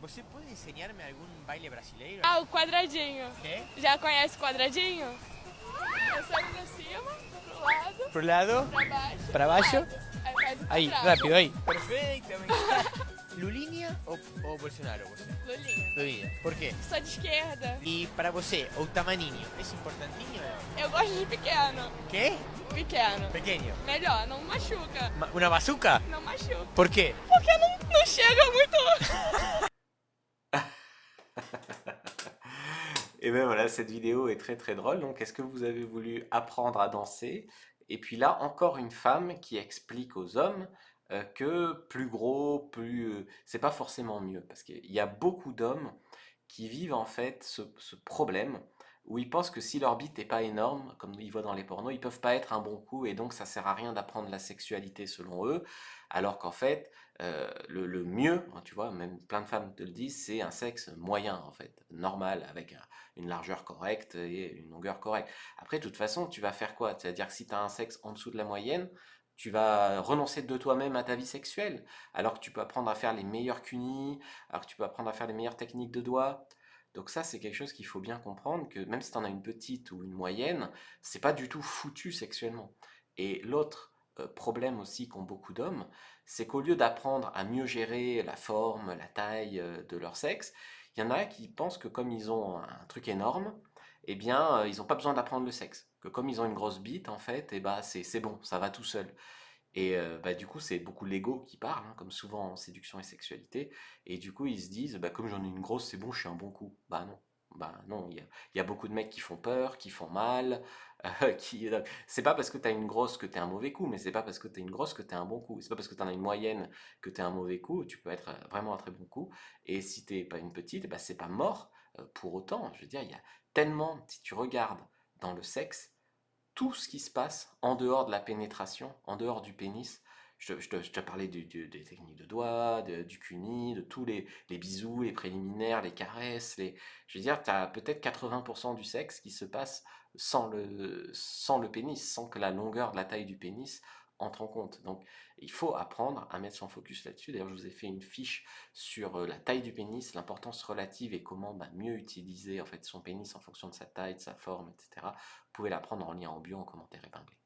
Você pode ensinar-me algum baile brasileiro? Ah, o quadradinho. ¿Qué? Já conhece o quadradinho? Eu saio pra cima, pro lado, Por lado, pra baixo, para baixo. pro lado. Aí faz o Ahí, quadrado. rápido, ahí. Perfecto, me encanta. ¿Lulinha ou Bolsonaro você? Lulinha. Lulinha. Por quê? Sou de esquerda. E para você, o tamaninho, é importantinho? Eu gosto de pequeno. ¿Qué? Pequeno. Pequeño. Melhor, não machuca. ¿Una bazooka? Não machuca. ¿Por qué? Porque não chega muito. Et ben voilà, cette vidéo est très très drôle. Donc, est-ce que vous avez voulu apprendre à danser? Et puis là, encore une femme qui explique aux hommes que plus gros, c'est pas forcément mieux. Parce qu'il y a beaucoup d'hommes qui vivent en fait ce problème où ils pensent que si leur bite n'est pas énorme, comme ils voient dans les pornos, ils peuvent pas être un bon coup et donc ça sert à rien d'apprendre la sexualité selon eux, alors qu'en fait, le mieux, hein, tu vois, même plein de femmes te le disent, c'est un sexe moyen en fait, normal, avec une largeur correcte et une longueur correcte. Après, de toute façon, tu vas faire quoi? C'est-à-dire que si tu as un sexe en dessous de la moyenne, tu vas renoncer de toi-même à ta vie sexuelle, alors que tu peux apprendre à faire les meilleurs cunis, alors que tu peux apprendre à faire les meilleures techniques de doigts. Donc ça, c'est quelque chose qu'il faut bien comprendre, que même si tu en as une petite ou une moyenne, c'est pas du tout foutu sexuellement. Et l'autre problème aussi qu'ont beaucoup d'hommes, c'est qu'au lieu d'apprendre à mieux gérer la forme, la taille de leur sexe, il y en a qui pensent que comme ils ont un truc énorme, eh bien, ils n'ont pas besoin d'apprendre le sexe. Que comme ils ont une grosse bite, en fait, eh ben, c'est bon, ça va tout seul. Et bah, du coup, c'est beaucoup l'ego qui parle, hein, comme souvent en séduction et sexualité. Et du coup, ils se disent, bah, comme j'en ai une grosse, c'est bon, je suis un bon coup. Bah non. Bah non, il y a beaucoup de mecs qui font peur, qui font mal, c'est pas parce que t'as une grosse que t'es un mauvais coup, mais c'est pas parce que t'es une grosse que t'es un bon coup. C'est pas parce que t'en as une moyenne que t'es un mauvais coup, tu peux être vraiment un très bon coup. Et si t'es pas une petite, bah, c'est pas mort pour autant. Je veux dire, il y a tellement, si tu regardes dans le sexe, tout ce qui se passe en dehors de la pénétration, en dehors du pénis. Je te parlais des techniques de doigts, du cuni, de tous les bisous, les préliminaires, les caresses. Je veux dire, tu as peut-être 80% du sexe qui se passe sans le pénis, sans que la longueur de la taille du pénis entre en compte. Donc, il faut apprendre à mettre son focus là-dessus. D'ailleurs, je vous ai fait une fiche sur la taille du pénis, l'importance relative et comment mieux utiliser en fait son pénis en fonction de sa taille, de sa forme, etc. Vous pouvez la prendre en lien en bio en commentaire épinglé.